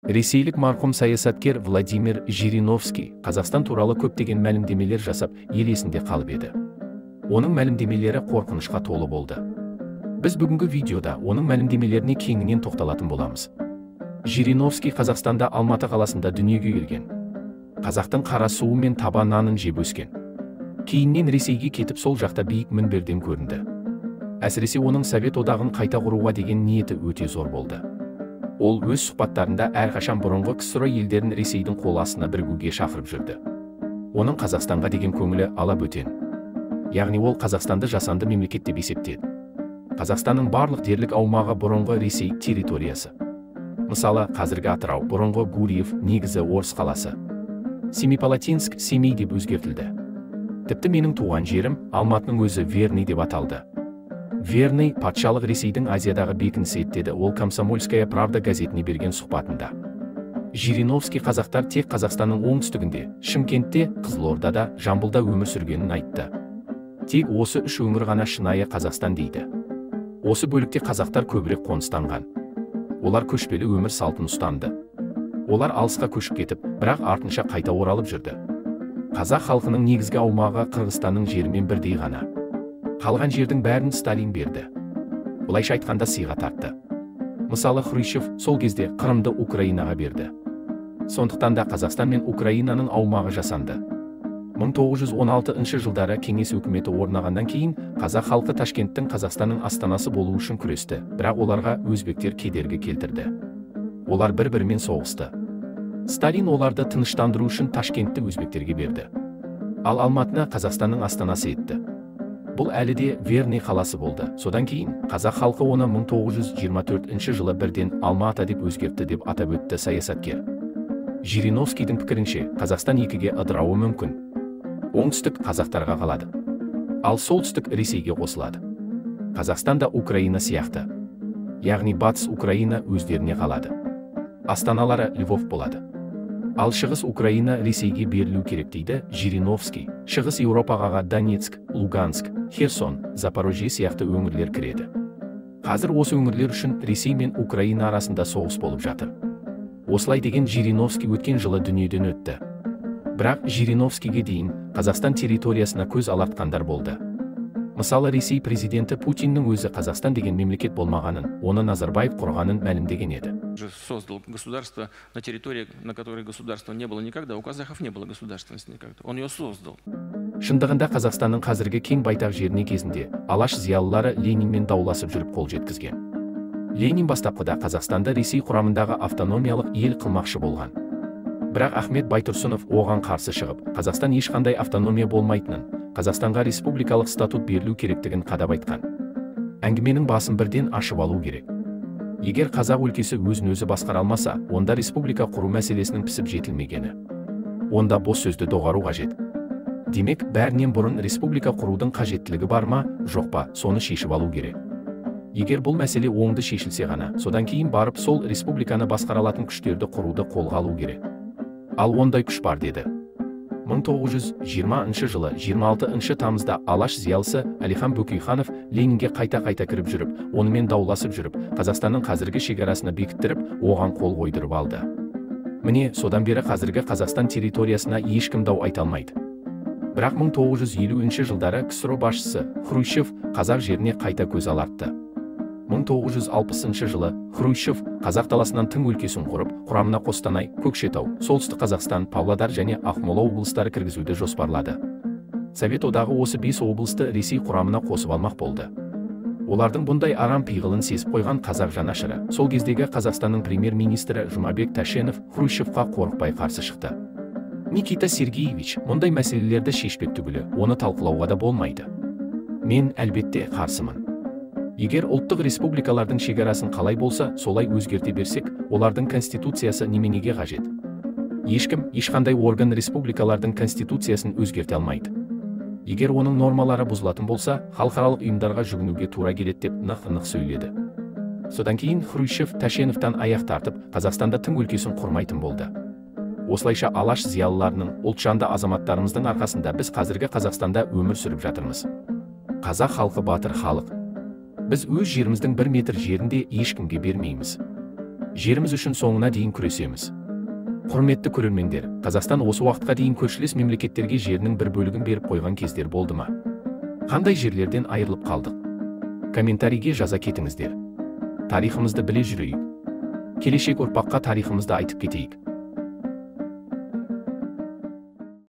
Ресейлік марқұм саясаткер Владимир Жириновский Қазақстан туралы көптеген мәлімдемелер жасап, ел есінде қалып еді. Оның мәлімдемелері қорқынышқа толы болды. Біз бүгінгі видеода оның мәлімдемелеріне кеңінен тоқталатын боламыз. Жириновский Қазақстанда Алматы қаласында дүниеге келген. Қазақтың қара суы мен таба нанын жеп өскен. Кейіннен Ресейге кетіп сол жақта биік мінберден көрінді. Әсіресе оның Совет одағын қайта құруға деген ниеті өте зор болды. Ол өз сұхбаттарында әрқашан бұрынғы КСР елдерін Ресейдің қол астына бірігуге шақырып жүрді. Оның Қазақстанға деген көңілі ала бөтен. Яғни ол Қазақстанды жасанды мемлекет деп есептеді. Қазақстанның барлық дерлік аумағы бұрынғы Ресей территориясы. Мысалы, қазіргі Атырау, бұрынғы Гурьев, негізі Орыс қаласы. Семипалатинск, Семей деп өзгертілді. Тіпті менің туған жерім Алматының өзі Верный деп аталды. Верный патшалық Ресейдің Азиядағы бекінісі еді, ол Комсомольская правда газетіне берген сұхбатында. Жириновский қазақтар тек Қазақстанның оңтүстігінде, Шымкентте, Қызылордада, Жамбылда өмір сүргенін айтты. Тек осы үш өңір ғана шынайы Қазақстан дейді. Осы бөлікте қазақтар көбірек қоныстанған. Олар көшпелі өмір салтын ұстанды. Олар алысқа көшіп кетіп, бірақ артынша қайта оралып жүрді. Қазақ халқының негізгі аумағы Қырғызстанның жерімен бірдей ғана. Қалған жердің бәрін Сталин берді. Бұлайша айтқанда сыйға тартты. Мысалы, Хрущев сол кезде Қырымды Украинаға берді. Сондықтан да Қазақстан мен Украинаның аумағы жасанды. 1916 жылдары кеңес өкіметі орнағаннан кейін қазақ халқы Ташкенттің Қазақстанның астанасы болу үшін күресті, бірақ оларға өзбектер кедергі келтірді. Олар бір-бірімен соғысты. Сталин оларды тыныштандыру үшін Ташкентті өзбектерге берді. Ал Алматыны Қазақстанның астанасы етті. Бұл әлі де Верный қаласы болды. Содан кейін қазақ халқы оны 1924 жылы бірден Алматы деп өзгертті деп атап өтті саясаткер. Жириновскийдің пікірінше, Қазақстан екіге ыдырауы мүмкін. Оңтүстік қазақтарға қалады. Ал солтүстік Ресейге қосылады. Қазақстан да Украина сияқты. Яғни батыс Украина өздеріне қалады. Астаналары Львов болады. Ал шығыс Украина Ресейге берілу керек дейді Жириновский. Шығыс Еуропаға Донецк, Луганск, Херсон, Запорожье сияқты өңірлер кіреді. Қазір осы өңірлер үшін Ресей мен Украина арасында соғыс болып жатыр. Осылай деген Жириновский өткен жылы дүниеден өтті. Бірақ Жириновскийге дейін Қазақстан территориясына көз алартқандар болды. Мысалы, Ресей президенті Путиннің өзі Қазақстан деген мемлекет болмағанын, оны Назарбаев құрғанын мәлімдеген еді. Создал государство на территории, на которой государства не было никогда. У казахов не было государственности никогда. Он ее создал. Шындығында Қазақстанның қазіргі кең байтақ жеріне кезінде алаш зиялылары Ленинмен дауласып жүріп қол жеткізген. Ленин бастапқыда Қазақстанды Ресей құрамындағы автономиялық ел қылмақшы болған. Бірақ Ахмет Байтұрсынов оған қарсы шығып, Қазақстан ешқандай автономия болмайтынын, Қазақстанға республикалық статут берілу керектігін қадап айтқан. Әңгіменің басын бірден ашып алу керек. Егер қазақ өлкесі өзін-өзі басқара алмаса, онда республика құру мәселесінің пісіп жетілмегені. Онда бос сөзді доғару қажет. Демек, бәрінен бұрын республика құрудың қажеттілігі бар ма, жоқ па, соны шешіп алу керек. Егер бұл мәселе оңды шешілсе ғана, содан кейін барып сол республиканы басқара алатын күштерді құруды қолға алу керек. Ал ондай күш бар деді. 1920 жылы 26 тамызда алаш зиялысы Әлихан Бөкейханов Ленинге қайта-қайта кіріп жүріп, онымен дауласып жүріп, Қазақстанның қазіргі шекарасына бекіттіріп, оған қол қойдырып алды. Міне, содан бері қазіргі Қазақстан территориясына ешкім дау айта алмайды. Бірақ 1950 жылдары КСР басшысы Хрущев қазақ жеріне қайта көз алартты. 1960 жылы Хрущев қазақ даласынан тың өлкесін құрып, құрамына Қостанай, Көкшетау, Солтүстік Қазақстан, Павлодар және Ақмола облыстары кіргізуді жоспарлады. Совет одағы осы 5 облысты Ресей құрамына қосып алмақ болды. Олардың бұндай арам пиғылын сезіп қойған қазақ жанашыры, сол кездегі Қазақстанның премьер-министрі Жұмабек Тәшенов Хрущевқа қорықпай қарсы шықты. Никита Сергеевич, мұндай мәселелерді шешпек түгілі, оны талқылауға да болмайды. Мен әлбетте қарсымын. Егер ұлттық республикалардың шекарасын қалай болса, солай өзгерте берсек, олардың конституциясы неменеге қажет? Ешкім, ешқандай орган республикалардың конституциясын өзгерте алмайды. Егер оның нормалары бұзылатын болса, халықаралық ұйымдарға жүгінуге тура келеді деп нық-нық сөйледі. Содан кейін Хрущев Тәшеновтан аяқ тартып, Қазақстанда тың өлкесін құрмайтын болды. Осылайша алаш зиялыларының, ұлтжанды азаматтарымыздың арқасында біз қазіргі Қазақстанда өмір сүріп жатырмыз. Қазақ халқы батыр халық. Біз өз жеріміздің 1 метр жерінде ешкімге бермейміз. жеріміз үшін соңына дейін күресеміз. Құрметті көрермендер, Қазақстан осы уақытқа дейін көршілес мемлекеттерге жерінің бір бөлігін беріп қойған кездер болды ма? Қандай жерлерден айырылып қалдық? Комментарийге жаза кетіңіздер. Тарихымызды біле жүрейік. Келешек ұрпаққа тарихымызды айтып кетейік.